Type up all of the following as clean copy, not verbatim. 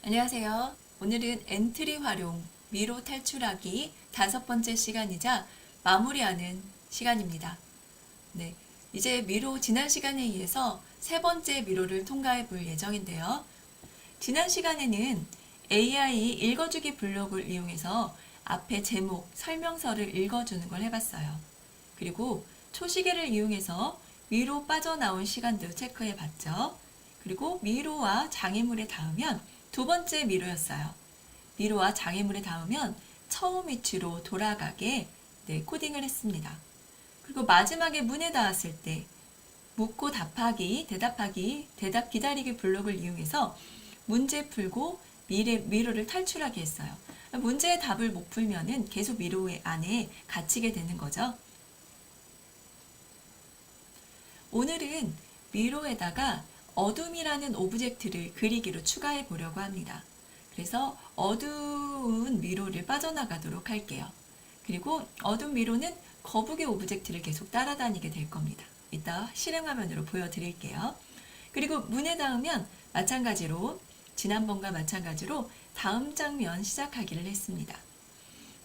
안녕하세요. 오늘은 엔트리 활용, 미로 탈출하기 5번째 시간이자 마무리하는 시간입니다. 네, 이제 미로 지난 시간에 이어서 3번째 미로를 통과해 볼 예정인데요. 지난 시간에는 AI 읽어주기 블록을 이용해서 앞에 제목, 설명서를 읽어주는 걸 해봤어요. 그리고 초시계를 이용해서 미로 빠져나온 시간도 체크해 봤죠. 그리고 미로와 장애물에 닿으면 2번째 미로였어요. 미로와 장애물에 닿으면 처음 위치로 돌아가게 코딩을 했습니다. 그리고 마지막에 문에 닿았을 때 묻고 답하기, 대답하기, 대답 기다리기 블록을 이용해서 문제 풀고 미로를 탈출하게 했어요. 문제의 답을 못 풀면은 계속 미로 안에 갇히게 되는 거죠. 오늘은 미로에다가 어둠이라는 오브젝트를 그리기로 추가해 보려고 합니다. 그래서 어두운 미로를 빠져나가도록 할게요. 그리고 어두운 미로는 거북이 오브젝트를 계속 따라다니게 될 겁니다. 이따 실행화면으로 보여드릴게요. 그리고 문에 닿으면 마찬가지로 지난번과 마찬가지로 다음 장면 시작하기를 했습니다.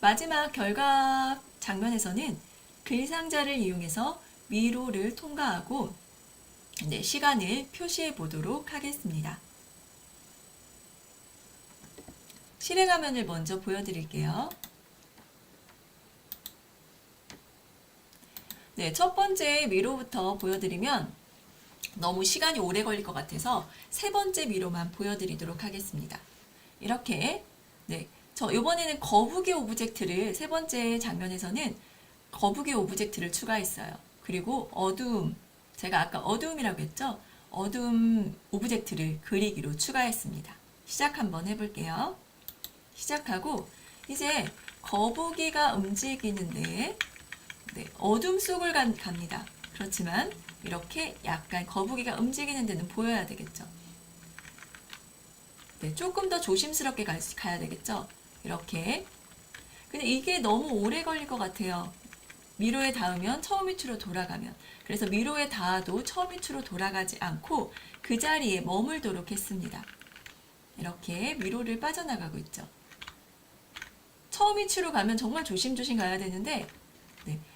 마지막 결과 장면에서는 글상자를 이용해서 미로를 통과하고 시간을 표시해 보도록 하겠습니다. 실행화면을 먼저 보여드릴게요. 첫 번째 미로부터 보여드리면 너무 시간이 오래 걸릴 것 같아서 3번째 미로만 보여드리도록 하겠습니다. 이렇게 저 이번에는 거북이 오브젝트를 3번째 장면에서는 거북이 오브젝트를 추가했어요. 그리고 어두움, 제가 아까 어두움이라고 했죠? 어두움 오브젝트를 그리기로 추가했습니다. 시작 한번 해볼게요. 시작하고 이제 거북이가 움직이는데 어둠 속을 갑니다. 그렇지만 이렇게 약간 거북이가 움직이는 데는 보여야 되겠죠. 조금 더 조심스럽게 가야 되겠죠. 이렇게. 근데 이게 너무 오래 걸릴 것 같아요. 미로에 닿으면 처음 위치로 돌아가면. 그래서 미로에 닿아도 처음 위치로 돌아가지 않고 그 자리에 머물도록 했습니다. 이렇게 미로를 빠져나가고 있죠. 처음 위치로 가면 정말 조심조심 가야 되는데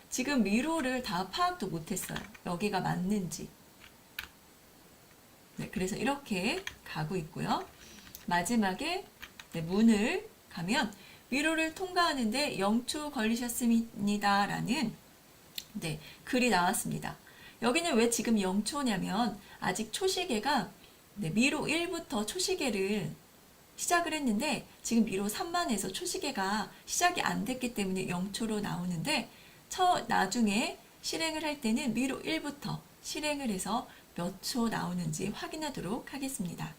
지금 미로를 다 파악도 못했어요. 여기가 맞는지. 그래서 이렇게 가고 있고요. 마지막에 문을 가면 미로를 통과하는데 0초 걸리셨습니다. 라는 글이 나왔습니다. 여기는 왜 지금 0초냐면 아직 초시계가 미로 1부터 초시계를 시작을 했는데 지금 미로 3만에서 초시계가 시작이 안 됐기 때문에 0초로 나오는데 나중에 실행을 할 때는 미로 1부터 실행을 해서 몇 초 나오는지 확인하도록 하겠습니다.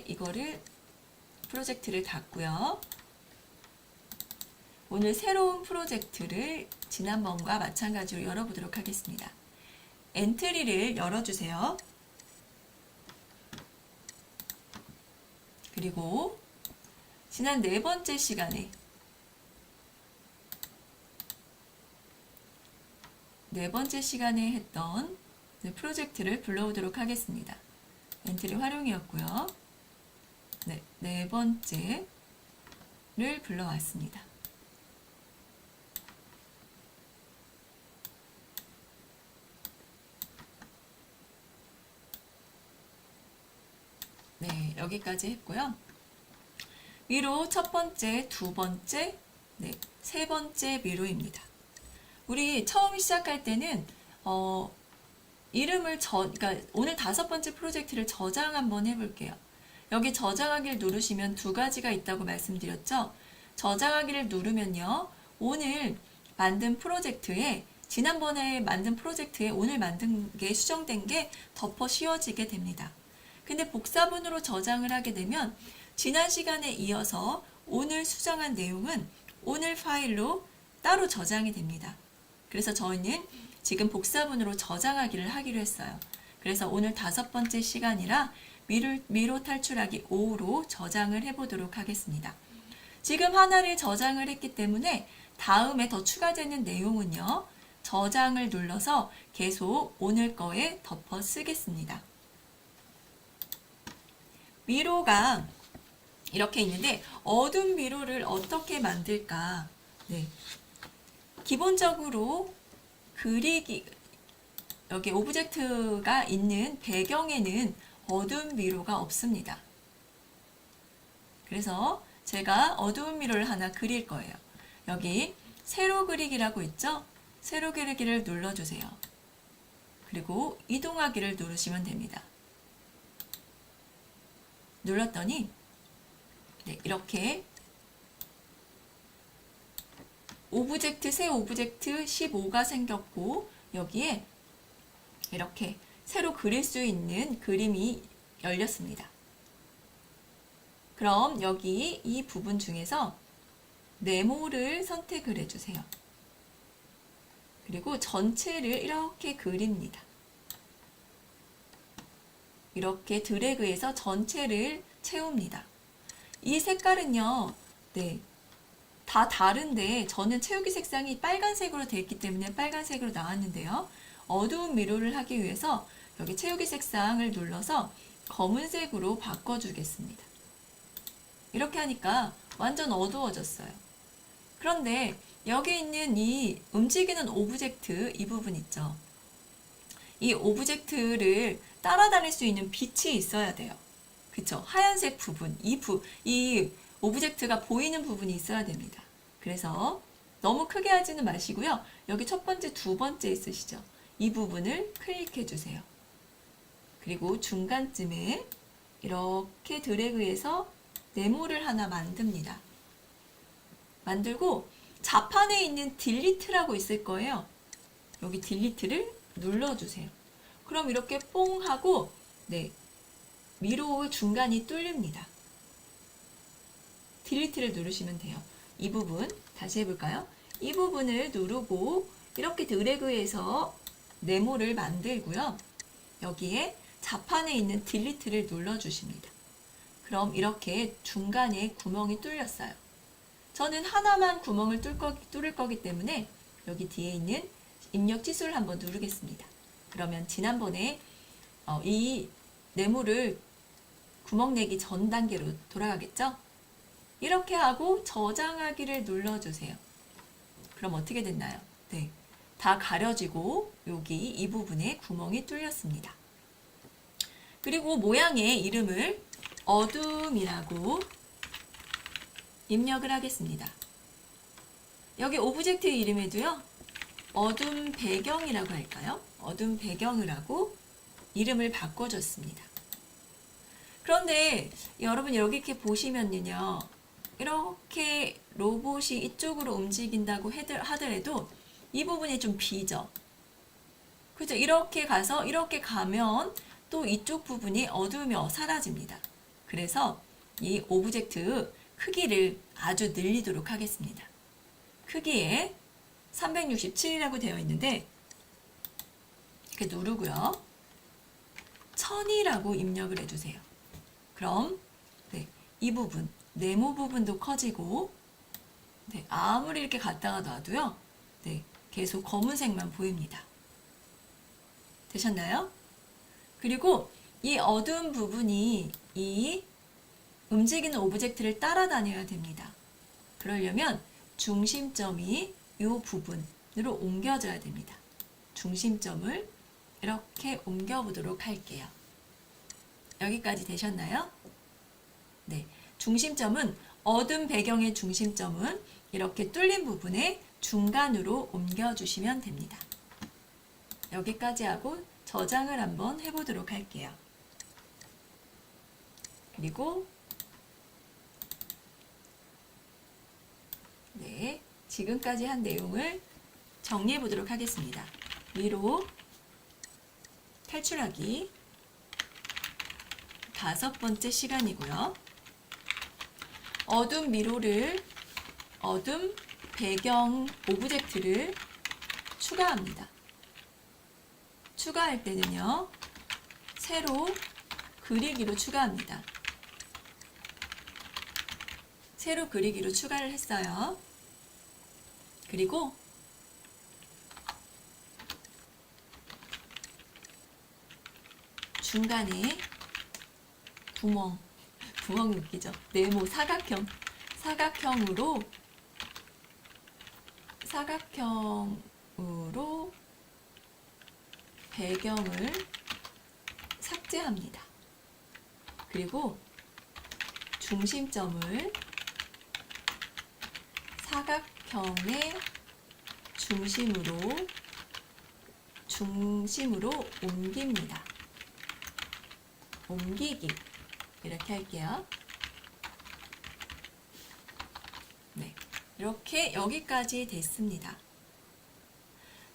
이거를 프로젝트를 닫고요. 오늘 새로운 프로젝트를 지난번과 마찬가지로 열어보도록 하겠습니다. 엔트리를 열어주세요. 그리고 지난 4번째 시간에 했던 프로젝트를 불러오도록 하겠습니다. 엔트리 활용이었고요. 4번째를 불러왔습니다. 여기까지 했고요. 미로 첫 번째, 2번째, 3번째 미로입니다. 우리 처음 시작할 때는 이름을 그러니까 오늘 5번째 프로젝트를 저장 한번 해볼게요. 여기 저장하기를 누르시면 2가지가 있다고 말씀드렸죠. 저장하기를 누르면요. 오늘 만든 프로젝트에 지난번에 만든 프로젝트에 오늘 만든 게 수정된 게 덮어 씌워지게 됩니다. 근데 복사본으로 저장을 하게 되면 지난 시간에 이어서 오늘 수정한 내용은 오늘 파일로 따로 저장이 됩니다. 그래서 저희는 지금 복사본으로 저장하기를 하기로 했어요. 그래서 오늘 5번째 시간이라 미로 탈출하기 5로 저장을 해보도록 하겠습니다. 지금 하나를 저장을 했기 때문에 다음에 더 추가되는 내용은요. 저장을 눌러서 계속 오늘 거에 덮어 쓰겠습니다. 미로가 이렇게 있는데 어두운 미로를 어떻게 만들까? 네. 기본적으로 그리기 여기 오브젝트가 있는 배경에는 어두운 미로가 없습니다. 그래서 제가 어두운 미로를 하나 그릴 거예요. 여기 세로 그리기라고 있죠? 세로 그리기를 눌러주세요. 그리고 이동하기를 누르시면 됩니다. 눌렀더니 네, 이렇게 오브젝트, 새 오브젝트 15가 생겼고 여기에 이렇게 새로 그릴 수 있는 그림이 열렸습니다. 그럼 여기 이 부분 중에서 네모를 선택을 해주세요. 그리고 전체를 이렇게 그립니다. 이렇게 드래그해서 전체를 채웁니다. 이 색깔은요, 네, 다 다른데 저는 채우기 색상이 빨간색으로 되어 있기 때문에 빨간색으로 나왔는데요. 어두운 미로를 하기 위해서 여기 채우기 색상을 눌러서 검은색으로 바꿔주겠습니다. 이렇게 하니까 완전 어두워졌어요. 그런데 여기 있는 이 움직이는 오브젝트 이 부분 있죠. 이 오브젝트를 따라다닐 수 있는 빛이 있어야 돼요. 그쵸? 하얀색 부분, 이 오브젝트가 보이는 부분이 있어야 됩니다. 그래서 너무 크게 하지는 마시고요. 여기 첫 번째, 두 번째 있으시죠? 이 부분을 클릭해 주세요. 그리고 중간쯤에 이렇게 드래그해서 네모를 하나 만듭니다. 만들고 좌판에 있는 딜리트라고 있을 거예요. 여기 딜리트를 눌러주세요. 그럼 이렇게 뽕 하고 네, 미로 중간이 뚫립니다. 딜리트를 누르시면 돼요. 이 부분 다시 해볼까요? 이 부분을 누르고 이렇게 드래그해서 네모를 만들고요. 여기에 좌판에 있는 딜리트를 눌러주십니다. 그럼 이렇게 중간에 구멍이 뚫렸어요. 저는 하나만 구멍을 뚫을 거기 때문에 여기 뒤에 있는 입력 취소를 한번 누르겠습니다. 그러면 지난번에 이 네모를 구멍 내기 전 단계로 돌아가겠죠? 이렇게 하고 저장하기를 눌러주세요. 그럼 어떻게 됐나요? 네, 다 가려지고 여기 이 부분에 구멍이 뚫렸습니다. 그리고 모양의 이름을 어둠이라고 입력을 하겠습니다. 여기 오브젝트 이름에도요, 어둠 배경이라고 할까요? 어둠 배경을 하고 이름을 바꿔줬습니다. 그런데 여러분 여기 이렇게 보시면요, 이렇게 로봇이 이쪽으로 움직인다고 하더라도 이 부분이 좀 비죠. 그죠? 이렇게 가서 이렇게 가면 또 이쪽 부분이 어두우며 사라집니다. 그래서 이 오브젝트 크기를 아주 늘리도록 하겠습니다. 크기에 367이라고 되어 있는데 이렇게 누르고요. 1000이라고 입력을 해주세요. 그럼 네, 이 부분, 네모 부분도 커지고 네, 아무리 이렇게 갖다가 놔도요. 네, 계속 검은색만 보입니다. 되셨나요? 그리고 이 어두운 부분이 이 움직이는 오브젝트를 따라다녀야 됩니다. 그러려면 중심점이 이 부분으로 옮겨져야 됩니다. 중심점을 이렇게 옮겨보도록 할게요. 여기까지 되셨나요? 네, 중심점은 어두운 배경의 중심점은 이렇게 뚫린 부분에 중간으로 옮겨주시면 됩니다. 여기까지 하고 저장을 한번 해보도록 할게요. 그리고 네, 지금까지 한 내용을 정리해 보도록 하겠습니다. 미로 탈출하기 5번째 시간이고요. 어둠 배경 오브젝트를 추가합니다. 추가할 때는요, 세로 그리기로 추가합니다. 세로 그리기로 추가를 했어요. 그리고 중간에 구멍 부엉이 웃기죠. 네모 사각형. 사각형으로 배경을 삭제합니다. 그리고 중심점을 사각형의 중심으로 옮깁니다. 옮기기. 이렇게 할게요. 네. 이렇게 여기까지 됐습니다.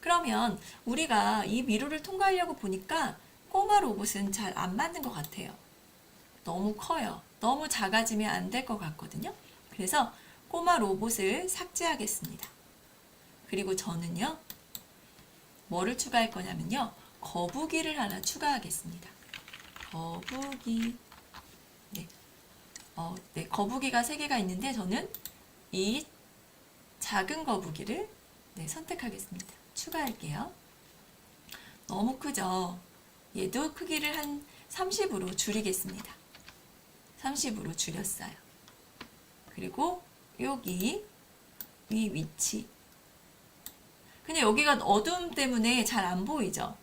그러면 우리가 이 미로를 통과하려고 보니까 꼬마 로봇은 잘 안 맞는 것 같아요. 너무 커요. 너무 작아지면 안 될 것 같거든요. 그래서 꼬마 로봇을 삭제하겠습니다. 그리고 저는요, 뭐를 추가할 거냐면요, 거북이를 하나 추가하겠습니다. 거북이. 네. 네, 거북이가 3개가 있는데 저는 이 작은 거북이를 선택하겠습니다. 추가할게요. 너무 크죠? 얘도 크기를 한 30으로 줄이겠습니다. 30으로 줄였어요. 그리고 여기 이 위치. 근데 여기가 어둠 때문에 잘 안 보이죠?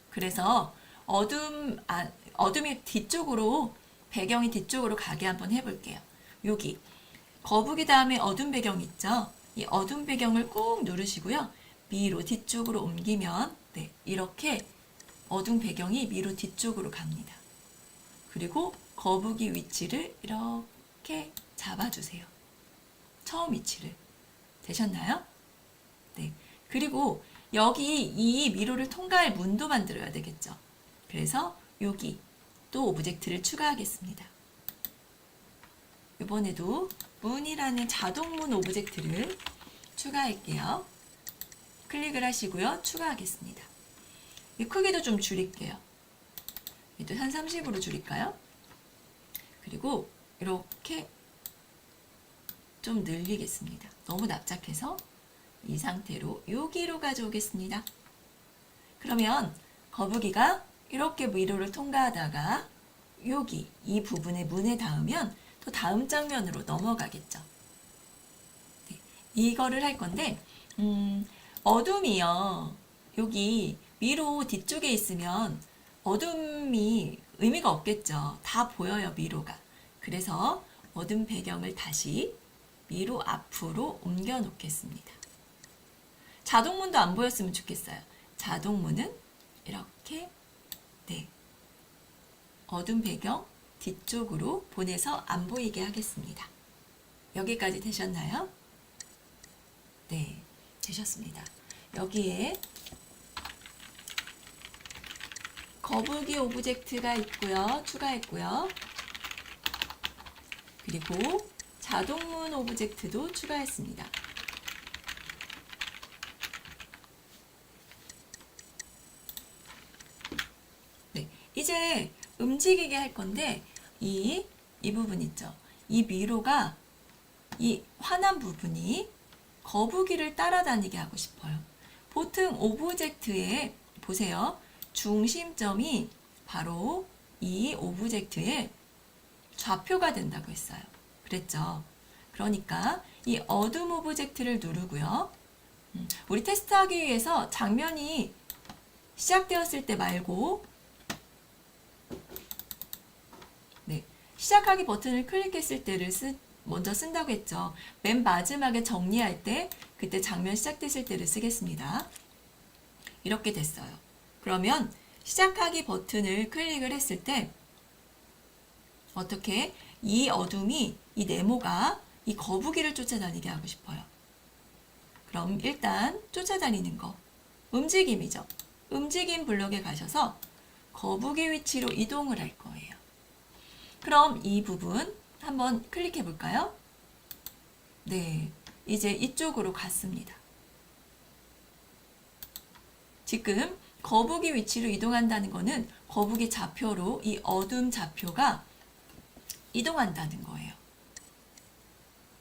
그래서 어둠이 뒤쪽으로, 배경이 뒤쪽으로 가게 한번 해볼게요. 여기 거북이 다음에 어둠 배경 있죠? 이 어둠 배경을 꾹 누르시고요. 미로 뒤쪽으로 옮기면 이렇게 어둠 배경이 미로 뒤쪽으로 갑니다. 그리고 거북이 위치를 이렇게 잡아주세요. 처음 위치를. 되셨나요? 네. 그리고 여기 이 미로를 통과할 문도 만들어야 되겠죠. 그래서 여기 또 오브젝트를 추가하겠습니다. 이번에도 문이라는 자동문 오브젝트를 추가할게요. 클릭을 하시고요. 추가하겠습니다. 이 크기도 좀 줄일게요. 얘도 한 30으로 줄일까요? 그리고 이렇게 좀 늘리겠습니다. 너무 납작해서 이 상태로 여기로 가져오겠습니다. 그러면 거북이가 이렇게 미로를 통과하다가 여기 이 부분에 문에 닿으면 또 다음 장면으로 넘어가겠죠. 네, 이거를 할 건데 어둠이요. 여기 미로 뒤쪽에 있으면 어둠이 의미가 없겠죠. 다 보여요, 미로가. 그래서 어둠 배경을 다시 미로 앞으로 옮겨 놓겠습니다. 자동문도 안 보였으면 좋겠어요. 자동문은 이렇게 어둠 배경 뒤쪽으로 보내서 안 보이게 하겠습니다. 여기까지 되셨나요? 네, 되셨습니다. 여기에 거북이 오브젝트가 있고요. 추가했고요. 그리고 자동문 오브젝트도 추가했습니다. 네, 이제 움직이게 할 건데 이 부분 있죠. 이 미로가 이 환한 부분이 거북이를 따라다니게 하고 싶어요. 보통 오브젝트에 보세요. 중심점이 바로 이 오브젝트의 좌표가 된다고 했어요. 그랬죠. 그러니까 이 어둠 오브젝트를 누르고요. 우리 테스트하기 위해서 장면이 시작되었을 때 말고 시작하기 버튼을 클릭했을 때를 먼저 쓴다고 했죠. 맨 마지막에 정리할 때 그때 장면 시작됐을 때를 쓰겠습니다. 이렇게 됐어요. 그러면 시작하기 버튼을 클릭을 했을 때 어떻게 이 어둠이 이 네모가 이 거북이를 쫓아다니게 하고 싶어요. 그럼 일단 쫓아다니는 거 움직임이죠. 움직임 블럭에 가셔서 거북이 위치로 이동을 할 거예요. 그럼 이 부분 한번 클릭해 볼까요? 네, 이제 이쪽으로 갔습니다. 지금 거북이 위치로 이동한다는 거는 거북이 좌표로 이 어둠 좌표가 이동한다는 거예요.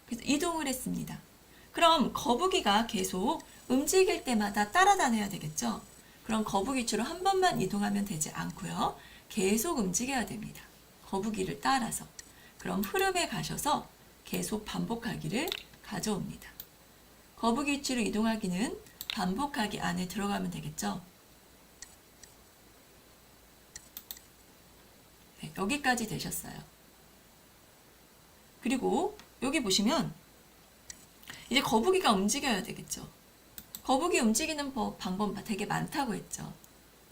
그래서 이동을 했습니다. 그럼 거북이가 계속 움직일 때마다 따라다녀야 되겠죠? 그럼 거북이 위치로 한 번만 이동하면 되지 않고요. 계속 움직여야 됩니다. 거북이를 따라서. 그럼 흐름에 가셔서 계속 반복하기를 가져옵니다. 거북이 위치로 이동하기는 반복하기 안에 들어가면 되겠죠. 네, 여기까지 되셨어요. 그리고 여기 보시면 이제 거북이가 움직여야 되겠죠. 거북이 움직이는 방법 되게 많다고 했죠.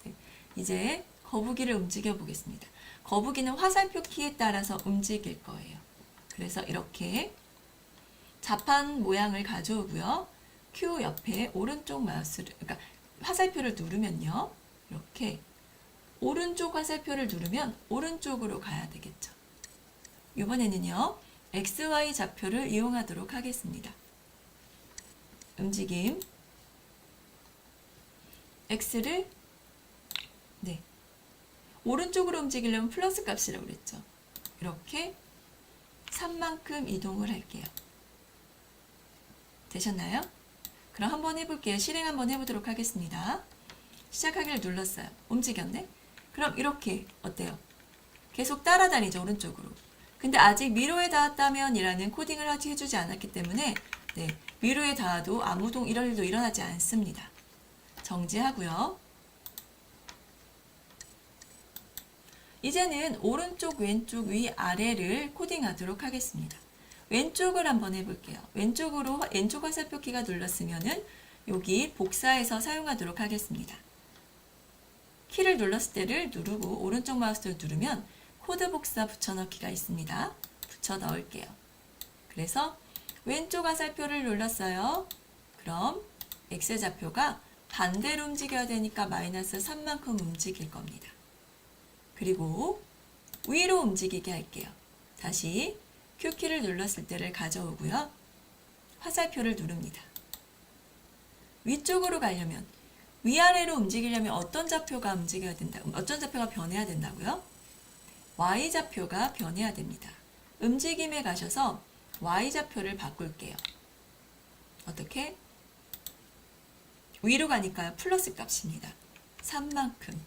네, 이제 거북이를 움직여 보겠습니다. 거북이는 화살표 키에 따라서 움직일 거예요. 그래서 이렇게 자판 모양을 가져오고요. Q 옆에 오른쪽 마우스를, 그러니까 화살표를 누르면요. 이렇게 오른쪽 화살표를 누르면 오른쪽으로 가야 되겠죠. 이번에는요. XY 좌표를 이용하도록 하겠습니다. 움직임 X를 네 오른쪽으로 움직이려면 플러스 값이라고 그랬죠. 이렇게 3만큼 이동을 할게요. 되셨나요? 그럼 한번 해볼게요. 실행 한번 해보도록 하겠습니다. 시작하기를 눌렀어요. 움직였네? 그럼 이렇게 어때요? 계속 따라다니죠. 오른쪽으로. 근데 아직 미로에 닿았다면 이라는 코딩을 해주지 않았기 때문에 네, 미로에 닿아도 아무 이런 일도 일어나지 않습니다. 정지하고요. 이제는 오른쪽, 왼쪽, 위, 아래를 코딩하도록 하겠습니다. 왼쪽을 한번 해볼게요. 왼쪽 화살표 키가 눌렀으면은 여기 복사해서 사용하도록 하겠습니다. 키를 눌렀을 때를 누르고 오른쪽 마우스를 누르면 코드 복사 붙여넣기가 있습니다. 붙여 넣을게요. 그래서 왼쪽 화살표를 눌렀어요. 그럼 X좌표가 반대로 움직여야 되니까 마이너스 3만큼 움직일 겁니다. 그리고 위로 움직이게 할게요. 다시 Q키를 눌렀을 때를 가져오고요. 화살표를 누릅니다. 위쪽으로 가려면 위아래로 움직이려면 어떤 좌표가 어떤 좌표가 변해야 된다고요? Y좌표가 변해야 됩니다. 움직임에 가셔서 Y좌표를 바꿀게요. 어떻게? 위로 가니까요. 플러스 값입니다. 3만큼.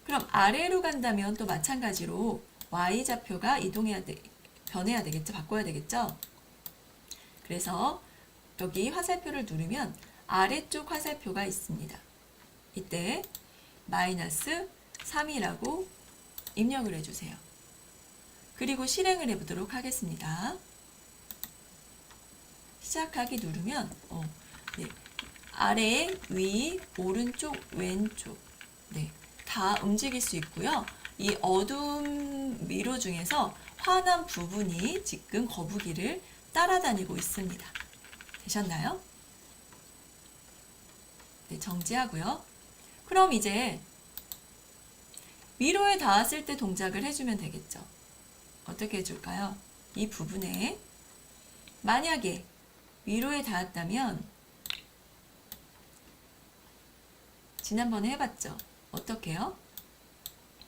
그럼 아래로 간다면 또 마찬가지로 Y좌표가 변해야 되겠죠? 바꿔야 되겠죠? 그래서 여기 화살표를 누르면 아래쪽 화살표가 있습니다. 이때 마이너스 3이라고 입력을 해주세요. 그리고 실행을 해보도록 하겠습니다. 시작하기 누르면 네. 아래, 위, 오른쪽, 왼쪽 네, 다 움직일 수 있고요. 이 어두운 미로 중에서 환한 부분이 지금 거북이를 따라다니고 있습니다. 되셨나요? 네, 정지하고요. 그럼 이제 미로에 닿았을 때 동작을 해주면 되겠죠. 어떻게 해줄까요? 이 부분에 만약에 미로에 닿았다면 지난번에 해봤죠? 어떻게요?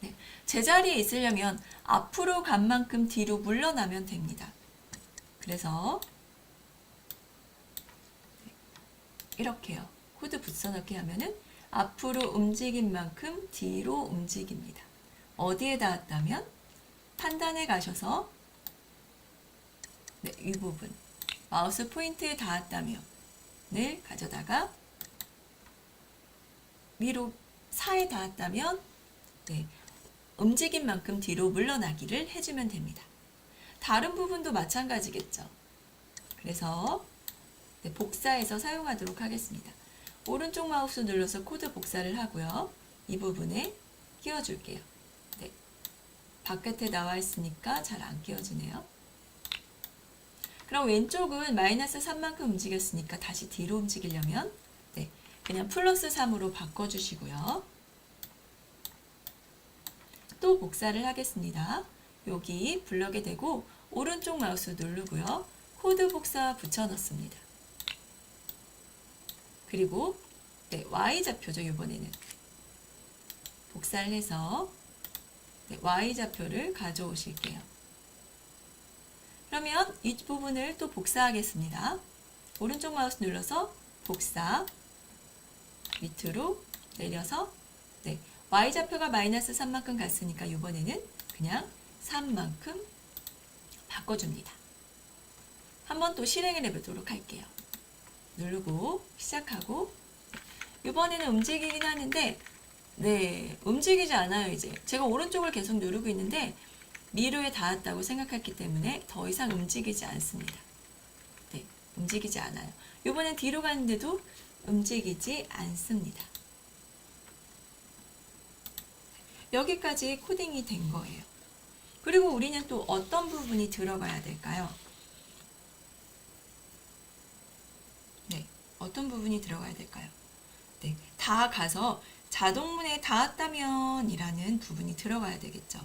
네, 제자리에 있으려면 앞으로 간 만큼 뒤로 물러나면 됩니다. 그래서 이렇게요. 코드 붙여넣기 하면은 앞으로 움직인 만큼 뒤로 움직입니다. 어디에 닿았다면 판단에 가셔서 네, 이 부분 마우스 포인트에 닿았다면을 가져다가 위로 4에 닿았다면 네, 움직인 만큼 뒤로 물러나기를 해주면 됩니다. 다른 부분도 마찬가지겠죠. 그래서 네, 복사해서 사용하도록 하겠습니다. 오른쪽 마우스 눌러서 코드 복사를 하고요. 이 부분에 끼워줄게요. 네, 바깥에 나와 있으니까 잘 안 끼워지네요. 그럼 왼쪽은 마이너스 3만큼 움직였으니까 다시 뒤로 움직이려면 네, 그냥 플러스 3으로 바꿔주시고요. 또 복사를 하겠습니다. 여기 블럭에 대고 오른쪽 마우스 누르고요. 코드 복사 붙여 넣습니다. 그리고 네, Y좌표죠. 이번에는 복사를 해서 네, Y좌표를 가져오실게요. 그러면 이 부분을 또 복사하겠습니다. 오른쪽 마우스 눌러서 복사 밑으로 내려서 네, Y좌표가 마이너스 3만큼 갔으니까 이번에는 그냥 3만큼 바꿔줍니다. 한번 또 실행을 해보도록 할게요. 누르고 시작하고 이번에는 움직이긴 하는데 네, 움직이지 않아요. 이제 제가 오른쪽을 계속 누르고 있는데 미로에 닿았다고 생각했기 때문에 더 이상 움직이지 않습니다. 네, 움직이지 않아요. 이번엔 뒤로 가는데도 움직이지 않습니다. 여기까지 코딩이 된 거예요. 그리고 우리는 또 어떤 부분이 들어가야 될까요? 네, 어떤 부분이 들어가야 될까요? 네, 다 가서 자동문에 닿았다면 이라는 부분이 들어가야 되겠죠.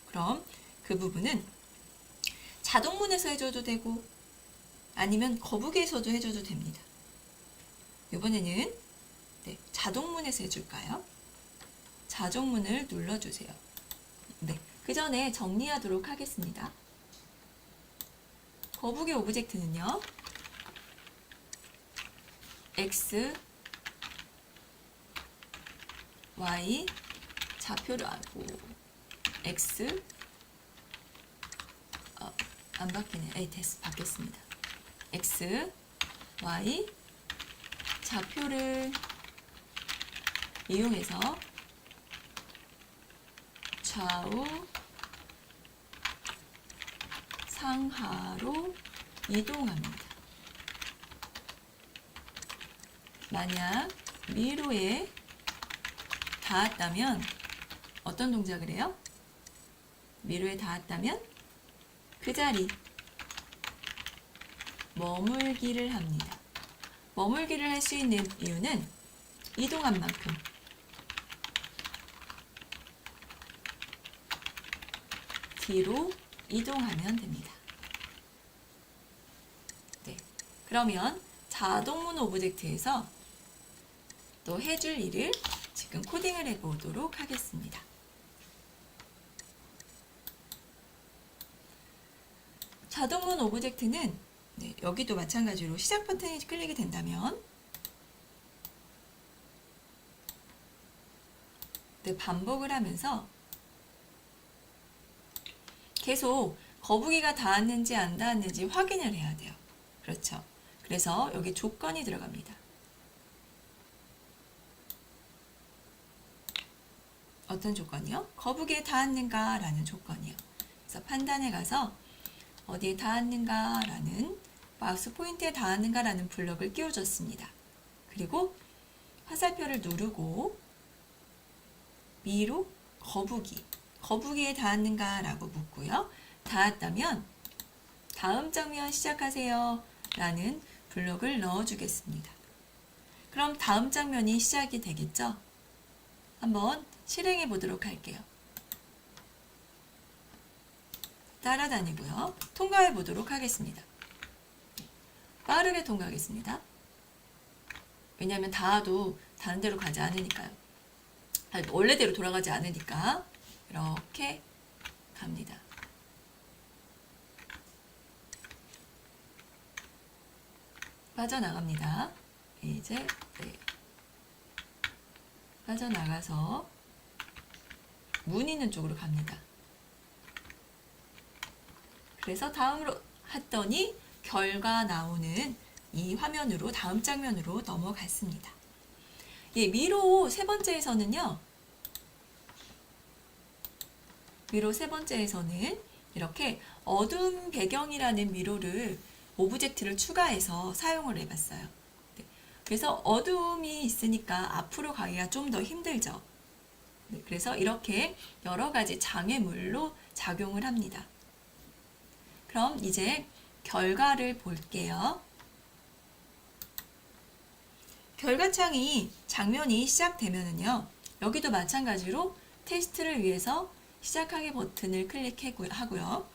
그럼 그 부분은 자동문에서 해줘도 되고 아니면 거북이에서도 해줘도 됩니다. 이번에는 네, 자동문에서 해줄까요? 자동문을 눌러주세요. 네, 그 전에 정리하도록 하겠습니다. 거북이 오브젝트는요. X, Y 좌표를 하고 X 안 바뀌네. 됐어. 바뀌었습니다. X, Y 좌표를 이용해서 좌우 상하로 이동합니다. 만약 미로에 닿았다면 어떤 동작을 해요? 미로에 닿았다면 그 자리 머물기를 합니다. 머물기를 할 수 있는 이유는 이동한 만큼 뒤로 이동하면 됩니다. 네, 그러면 자동문 오브젝트에서 또 해줄 일을 지금 코딩을 해보도록 하겠습니다. 자동문 오브젝트는 네, 여기도 마찬가지로 시작 버튼이 클릭이 된다면 네, 반복을 하면서 계속 거북이가 닿았는지 안 닿았는지 확인을 해야 돼요. 그렇죠. 그래서 여기 조건이 들어갑니다. 어떤 조건이요? 거북이에 닿았는가 라는 조건이요. 그래서 판단에 가서 어디에 닿았는가 라는 마우스 포인트에 닿았는가 라는 블럭을 끼워줬습니다. 그리고 화살표를 누르고 미로 거북이에 닿았는가 라고 묻고요. 닿았다면 다음 장면 시작하세요 라는 블럭을 넣어주겠습니다. 그럼 다음 장면이 시작이 되겠죠? 한번 실행해 보도록 할게요. 따라다니고요. 통과해 보도록 하겠습니다. 빠르게 통과하겠습니다. 왜냐하면 닿아도 다른 데로 가지 않으니까요. 원래대로 돌아가지 않으니까 이렇게 갑니다. 빠져나갑니다. 이제 네. 빠져나가서 문 있는 쪽으로 갑니다. 그래서 다음으로 했더니 결과 나오는 이 화면으로 다음 장면으로 넘어갔습니다. 예, 미로 세 번째에서는요. 미로 세 번째에서는 이렇게 어두운 배경이라는 미로를 오브젝트를 추가해서 사용을 해봤어요. 네, 그래서 어두움이 있으니까 앞으로 가기가 좀 더 힘들죠. 네, 그래서 이렇게 여러 가지 장애물로 작용을 합니다. 그럼 이제 결과를 볼게요. 결과창이 장면이 시작되면은요. 여기도 마찬가지로 테스트를 위해서 시작하기 버튼을 클릭하고요.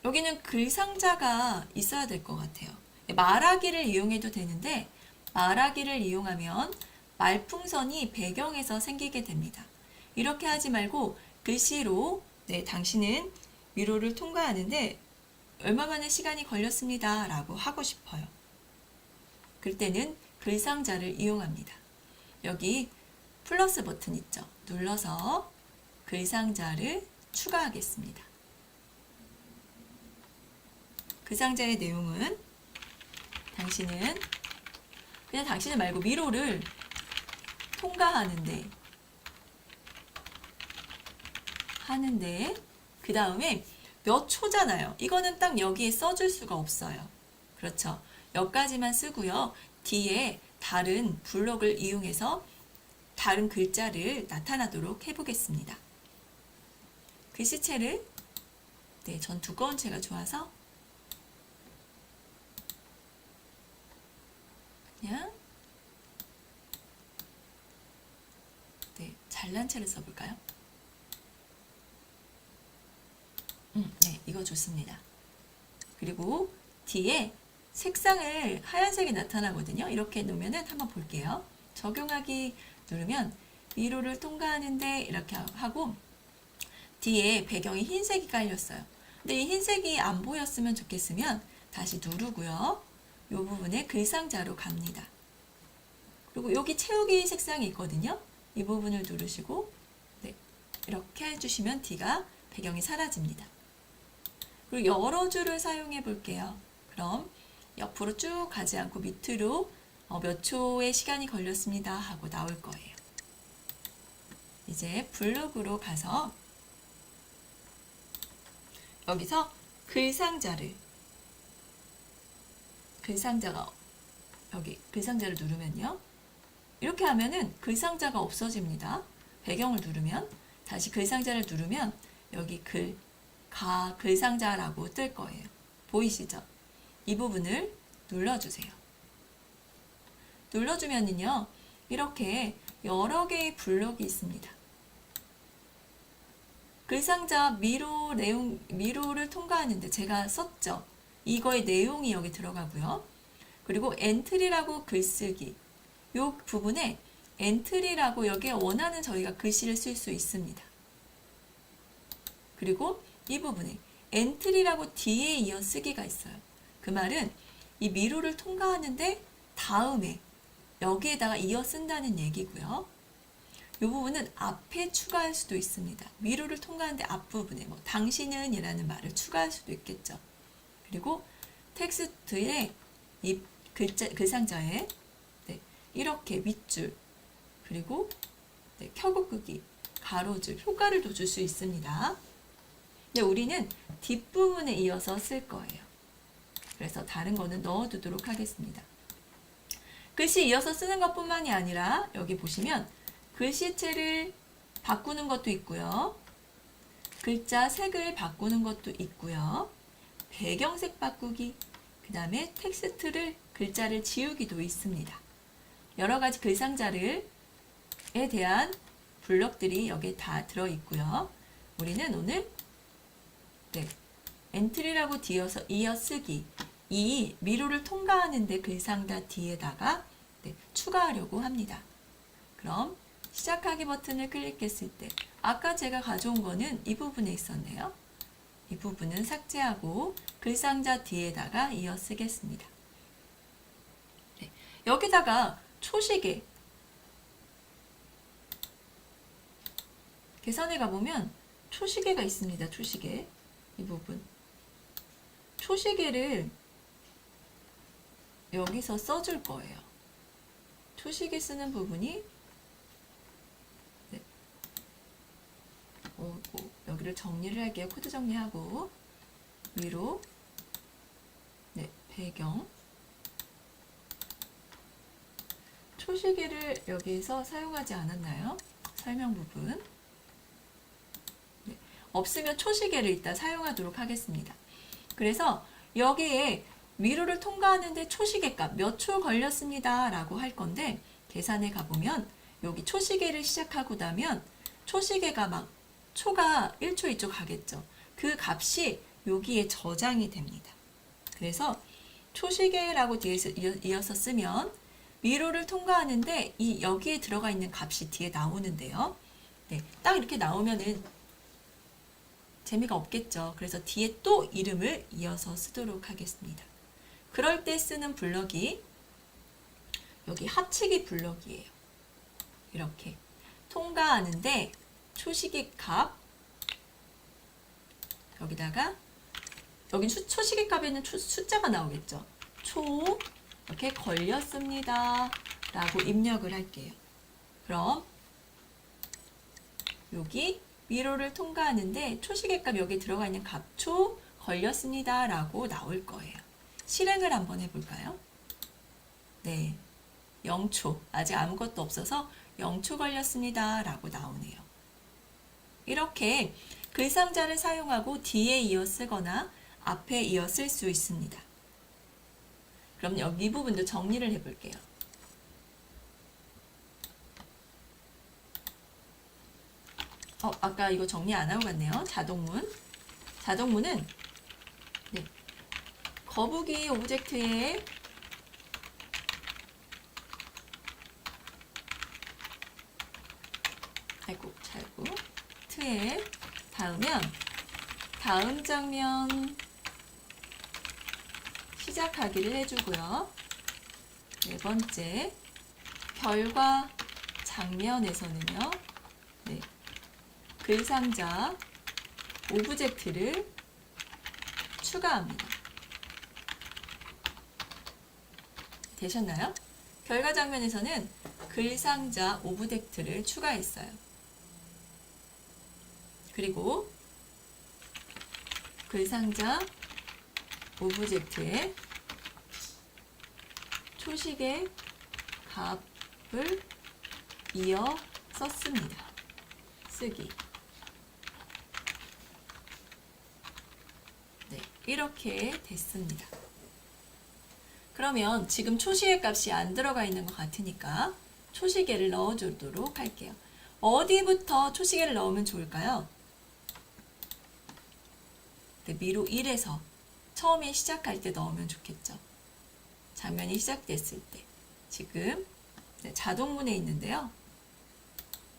여기는 글 상자가 있어야 될 것 같아요. 말하기를 이용해도 되는데 말하기를 이용하면 말풍선이 배경에서 생기게 됩니다. 이렇게 하지 말고 글씨로 네, 당신은 미로를 통과하는데 얼마만의 시간이 걸렸습니다 라고 하고 싶어요. 그럴 때는 글상자를 이용합니다. 여기 플러스 버튼 있죠. 눌러서 글상자를 추가하겠습니다. 그 상자의 내용은 당신은 그냥 당신은 말고 미로를 통과하는데 그 다음에 몇 초잖아요. 이거는 딱 여기에 써줄 수가 없어요. 그렇죠. 여기까지만 쓰고요. 뒤에 다른 블록을 이용해서 다른 글자를 나타나도록 해보겠습니다. 글씨체를 전 두꺼운 채가 좋아서 그냥 잘난 채를 써볼까요? 네, 이거 좋습니다. 그리고 뒤에 색상을 하얀색이 나타나거든요. 이렇게 놓으면은 한번 볼게요. 적용하기 누르면 미로를 통과하는데 이렇게 하고 뒤에 배경이 흰색이 깔렸어요. 근데 이 흰색이 안 보였으면 좋겠으면 다시 누르고요. 이 부분에 글상자로 갑니다. 그리고 여기 채우기 색상이 있거든요. 이 부분을 누르시고 이렇게 해주시면 뒤가 배경이 사라집니다. 그리고 여러 줄을 사용해 볼게요. 그럼 옆으로 쭉 가지 않고 밑으로 몇 초의 시간이 걸렸습니다 하고 나올 거예요. 이제 블록으로 가서 여기서 글상자가 여기 글상자를 누르면요. 이렇게 하면은 글상자가 없어집니다. 배경을 누르면 다시 글상자를 누르면 여기 글상자라고 뜰 거예요. 보이시죠? 이 부분을 눌러주세요. 눌러주면은요, 이렇게 여러 개의 블록이 있습니다. 글상자 미로를 통과하는데 제가 썼죠. 이거의 내용이 여기 들어가고요. 그리고 엔트리라고 글쓰기. 이 부분에 엔트리라고 여기에 원하는 저희가 글씨를 쓸 수 있습니다. 그리고 이 부분에 엔트리라고 뒤에 이어 쓰기가 있어요. 그 말은 이 미로를 통과하는데 다음에 여기에다가 이어 쓴다는 얘기고요. 이 부분은 앞에 추가할 수도 있습니다. 미로를 통과하는데 앞부분에 당신은 이라는 말을 추가할 수도 있겠죠. 그리고 텍스트에 이 글상자에 이렇게 밑줄 그리고 켜고 끄기 가로줄 효과를 더 줄 수 있습니다. 근데 우리는 뒷부분에 이어서 쓸 거예요. 그래서 다른 거는 넣어두도록 하겠습니다. 글씨 이어서 쓰는 것뿐만이 아니라 여기 보시면 글씨체를 바꾸는 것도 있고요. 글자 색을 바꾸는 것도 있고요. 배경색 바꾸기, 그 다음에 글자를 지우기도 있습니다. 여러 가지 글상자에 대한 블록들이 여기에 다 들어있고요. 우리는 오늘 엔트리라고 이어쓰기 이 미로를 통과하는데 글상자 뒤에다가 추가하려고 합니다. 그럼 시작하기 버튼을 클릭했을 때 아까 제가 가져온 거는 이 부분에 있었네요. 이 부분은 삭제하고 글상자 뒤에다가 이어쓰겠습니다. 여기다가 초시계 계산해 가보면 초시계가 있습니다. 초시계 이 부분 초시계를 여기서 써줄 거예요. 초시계 쓰는 부분이 여기를 정리를 할게요. 코드 정리하고 위로 배경 초시계를 여기서 사용하지 않았나요? 설명 부분 없으면 초시계를 이따 사용하도록 하겠습니다. 그래서 여기에 미로를 통과하는데 초시계 값 몇 초 걸렸습니다 라고 할 건데 계산에 가보면 여기 초시계를 시작하고 나면 초시계가 초가 1초 2초 가겠죠. 그 값이 여기에 저장이 됩니다. 그래서 초시계라고 뒤에서 이어서 쓰면 미로를 통과하는데 여기에 들어가 있는 값이 뒤에 나오는데요. 딱 이렇게 나오면은 재미가 없겠죠. 그래서 뒤에 또 이름을 이어서 쓰도록 하겠습니다. 그럴 때 쓰는 블럭이 여기 합치기 블럭이에요. 이렇게 통과하는데 초시계 값 여기다가 여긴 초시계 값에는 숫자가 나오겠죠. 초 이렇게 걸렸습니다 라고 입력을 할게요. 그럼 여기 미로를 통과하는데 초시계 값 여기 들어가 있는 값초 걸렸습니다 라고 나올 거예요. 실행을 한번 해볼까요? 네, 0초 아직 아무것도 없어서 0초 걸렸습니다 라고 나오네요. 이렇게 글상자를 사용하고 뒤에 이어 쓰거나 앞에 이어 쓸 수 있습니다. 그럼 여기 이 부분도 정리를 해볼게요. 아까 이거 정리 안 하고 갔네요. 자동문. 자동문은 네, 거북이 오브젝트에 트에 닿으면 다음 장면 시작하기를 해주고요. 네 번째, 별과 장면에서는요. 네, 글상자 오브젝트를 추가합니다. 되셨나요? 별과 장면에서는 글상자 오브젝트를 추가했어요. 그리고 글상자 오브젝트에 초식의 값을 이어 썼습니다. 쓰기. 네, 이렇게 됐습니다. 그러면 지금 초시계 값이 안 들어가 있는 것 같으니까 초시계를 넣어주도록 할게요. 어디부터 초시계를 넣으면 좋을까요? 네, 미로 1에서 처음에 시작할 때 넣으면 좋겠죠. 장면이 시작됐을 때. 지금 네, 자동문에 있는데요.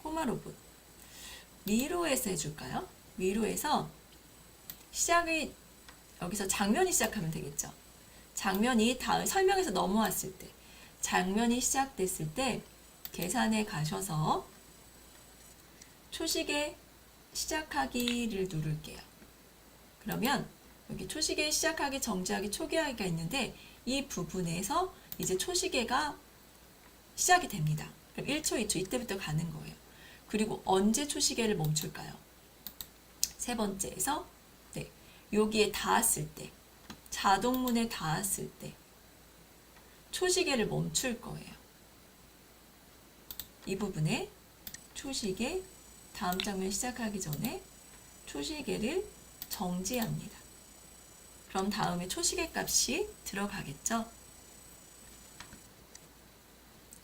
꼬마 로봇. 미로에서 해줄까요? 미로에서 시작이 여기서 장면이 시작하면 되겠죠. 장면이 다음 설명에서 넘어왔을 때, 장면이 시작됐을 때 계산에 가셔서 초시계 시작하기를 누를게요. 그러면 여기 초시계 시작하기, 정지하기, 초기화하기가 있는데 이 부분에서 이제 초시계가 시작이 됩니다. 그럼 1초, 2초 이때부터 가는 거예요. 그리고 언제 초시계를 멈출까요? 세 번째에서 네, 여기에 닿았을 때, 자동문에 닿았을 때 초시계를 멈출 거예요. 이 부분에 초시계, 다음 장면 시작하기 전에 초시계를 정지합니다. 그럼 다음에 초시계 값이 들어가겠죠?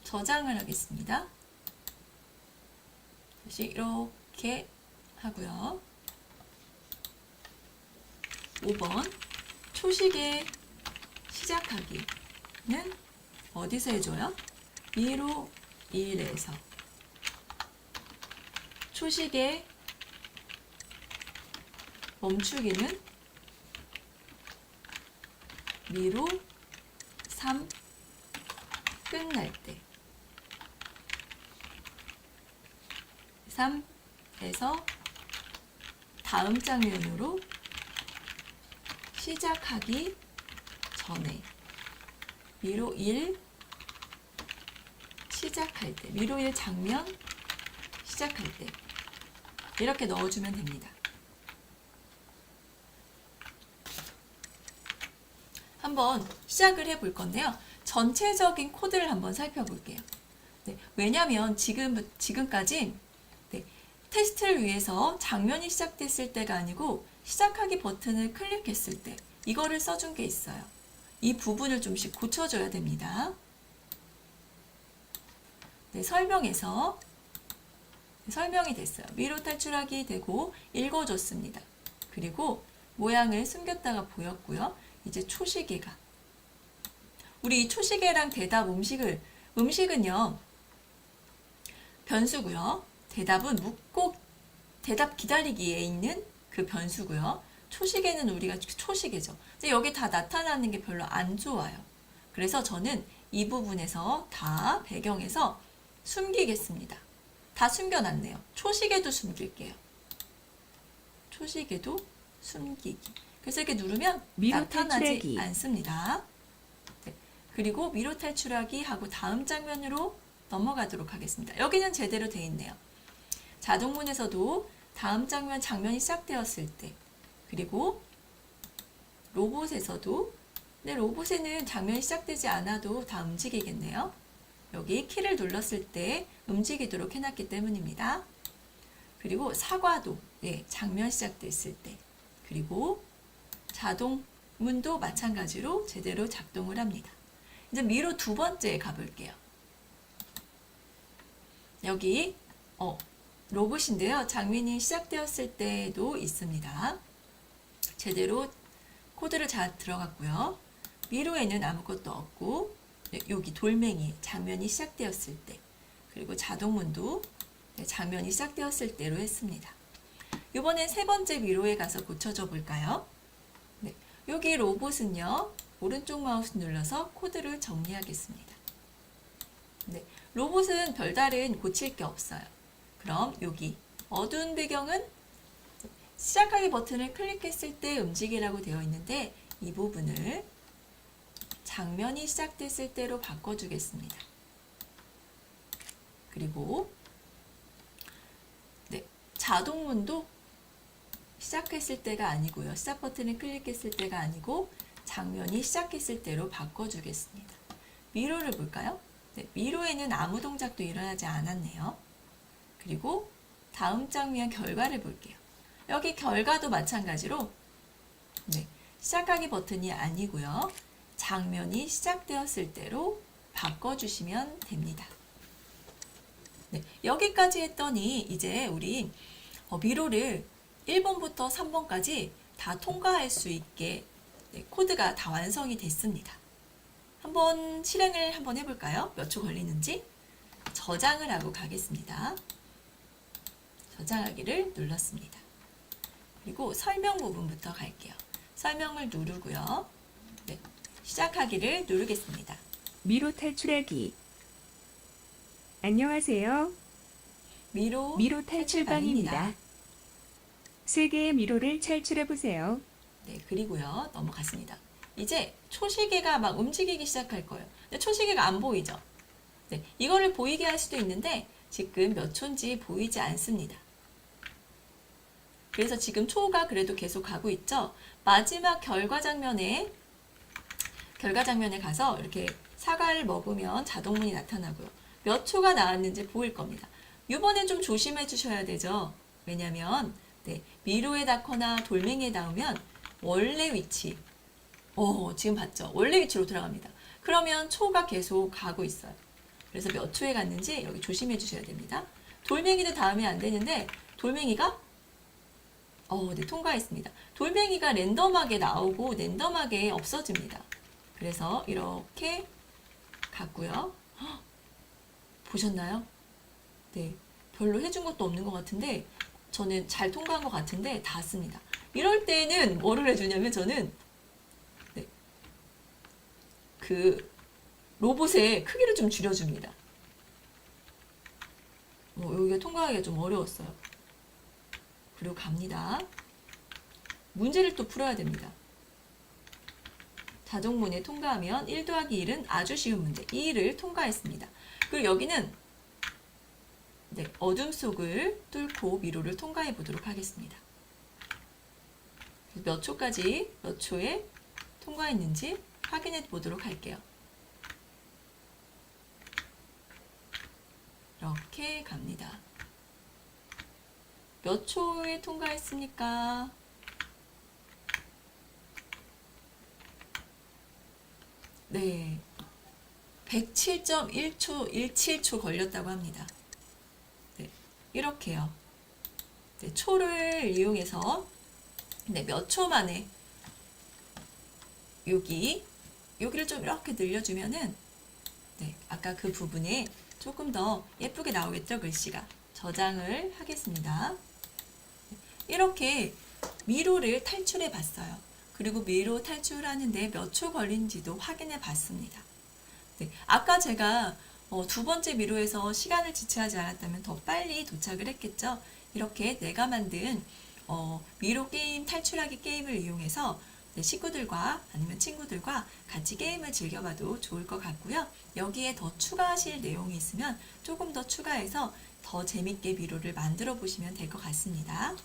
저장을 하겠습니다. 다시 이렇게 하고요. 5번 초시계 시작하기는 어디서 해줘요? 미로 1에서 초시계 멈추기는 미로 3 끝날 때 3에서 다음 장면으로 시작하기 전에 미로 1 시작할 때, 미로 1 장면 시작할 때 이렇게 넣어주면 됩니다. 한번 시작을 해볼 건데요. 전체적인 코드를 한번 살펴볼게요. 네, 왜냐하면 지금까지 네, 테스트를 위해서 장면이 시작됐을 때가 아니고 시작하기 버튼을 클릭했을 때 이거를 써준 게 있어요. 이 부분을 좀씩 고쳐줘야 됩니다. 네, 설명에서 설명이 됐어요. 미로 탈출하기 되고 읽어줬습니다. 그리고 모양을 숨겼다가 보였고요. 이제 초시계가 우리 이 초시계랑 대답 음식은요 변수고요. 대답은 묻고 대답 기다리기에 있는 그 변수고요. 초시계는 우리가 초시계죠. 근데 여기 다 나타나는 게 별로 안 좋아요. 그래서 저는 이 부분에서 다 배경에서 숨기겠습니다. 다 숨겨놨네요. 초시계도 숨길게요. 초시계도 숨기기. 그래서 이렇게 누르면 미로 나타나지 탈출하기. 않습니다. 네. 그리고 미로 탈출하기 하고 다음 장면으로 넘어가도록 하겠습니다. 여기는 제대로 돼 있네요. 자동문에서도 다음 장면이 시작되었을 때, 그리고 로봇에서도, 근데 로봇에는 장면이 시작되지 않아도 다 움직이겠네요. 여기 키를 눌렀을 때 움직이도록 해놨기 때문입니다. 그리고 사과도 장면 시작됐을 때, 그리고 자동문도 마찬가지로 제대로 작동을 합니다. 이제 미로 두 번째 가볼게요. 여기 로봇인데요. 장면이 시작되었을 때도 있습니다. 제대로 코드를 잘 들어갔고요. 미로에는 아무것도 없고 여기 돌멩이 장면이 시작되었을 때, 그리고 자동문도 장면이 시작되었을 때로 했습니다. 이번엔 세 번째 미로에 가서 고쳐줘 볼까요? 네, 여기 로봇은요. 오른쪽 마우스 눌러서 코드를 정리하겠습니다. 네, 로봇은 별다른 고칠 게 없어요. 그럼 여기 어두운 배경은 시작하기 버튼을 클릭했을 때 움직이라고 되어 있는데 이 부분을 장면이 시작됐을 때로 바꿔주겠습니다. 그리고 자동문도 시작했을 때가 아니고요. 시작 버튼을 클릭했을 때가 아니고 장면이 시작했을 때로 바꿔주겠습니다. 미로를 볼까요? 네, 미로에는 아무 동작도 일어나지 않았네요. 그리고 다음 장면 결과를 볼게요. 여기 결과도 마찬가지로 시작하기 버튼이 아니고요. 장면이 시작되었을 때로 바꿔주시면 됩니다. 네, 여기까지 했더니 이제 우리 미로를 1번부터 3번까지 다 통과할 수 있게 코드가 다 완성이 됐습니다. 한번 실행을 한번 해볼까요? 몇 초 걸리는지. 저장을 하고 가겠습니다. 저장하기를 눌렀습니다. 그리고 설명 부분부터 갈게요. 설명을 누르고요. 네, 시작하기를 누르겠습니다. 미로 탈출하기. 안녕하세요. 미로 탈출방입니다. 세 개의 미로를 탈출해 보세요. 네, 그리고요. 넘어갔습니다. 이제 초시계가 막 움직이기 시작할 거예요. 근데 초시계가 안 보이죠? 네, 이거를 보이게 할 수도 있는데 지금 몇 초인지 보이지 않습니다. 그래서 지금 초가 그래도 계속 가고 있죠? 마지막 결과 장면에 가서 이렇게 사과를 먹으면 자동문이 나타나고요. 몇 초가 나왔는지 보일 겁니다. 이번엔 좀 조심해 주셔야 되죠. 왜냐면 미로에 닿거나 돌멩이에 닿으면 원래 위치, 지금 봤죠? 원래 위치로 돌아갑니다. 그러면 초가 계속 가고 있어요. 그래서 몇 초에 갔는지 여기 조심해 주셔야 됩니다. 돌멩이도 닿으면 안 되는데 돌멩이가 통과했습니다. 돌멩이가 랜덤하게 나오고 랜덤하게 없어집니다. 그래서 이렇게 갔고요. 보셨나요? 네, 별로 해준 것도 없는 것 같은데 저는 잘 통과한 것 같은데 닿습니다. 이럴 때는 뭐를 해주냐면 저는 그 로봇의 크기를 좀 줄여줍니다. 여기가 통과하기가 좀 어려웠어요. 그리고 갑니다. 문제를 또 풀어야 됩니다. 자동문에 통과하면 1 더하기 1은 아주 쉬운 문제. 이 1을 통과했습니다. 그리고 여기는 어둠 속을 뚫고 미로를 통과해 보도록 하겠습니다. 몇 초에 통과했는지 확인해 보도록 할게요. 이렇게 갑니다. 몇 초에 통과했습니까? 네, 107.1초, 17초 걸렸다고 합니다. 네, 이렇게요. 초를 이용해서 몇 초 만에 여기를 좀 이렇게 늘려주면은 아까 그 부분에 조금 더 예쁘게 나오겠죠, 글씨가. 저장을 하겠습니다. 이렇게 미로를 탈출해 봤어요. 그리고 미로 탈출하는데 몇 초 걸린지도 확인해 봤습니다. 아까 제가 두 번째 미로에서 시간을 지체하지 않았다면 더 빨리 도착을 했겠죠. 이렇게 내가 만든 미로 게임 탈출하기 게임을 이용해서 식구들과 아니면 친구들과 같이 게임을 즐겨봐도 좋을 것 같고요. 여기에 더 추가하실 내용이 있으면 조금 더 추가해서 더 재밌게 미로를 만들어 보시면 될 것 같습니다.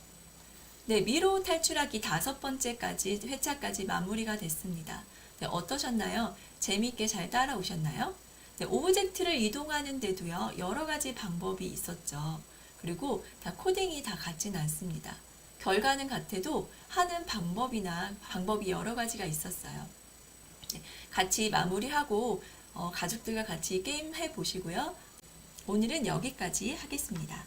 네, 미로 탈출하기 5번째까지 회차까지 마무리가 됐습니다. 네, 어떠셨나요? 재밌게 잘 따라오셨나요? 네, 오브젝트를 이동하는 데도요, 여러 가지 방법이 있었죠. 그리고 다 코딩이 다 같진 않습니다. 결과는 같아도 하는 방법이 여러 가지가 있었어요. 네, 같이 마무리하고 가족들과 같이 게임 해 보시고요. 오늘은 여기까지 하겠습니다.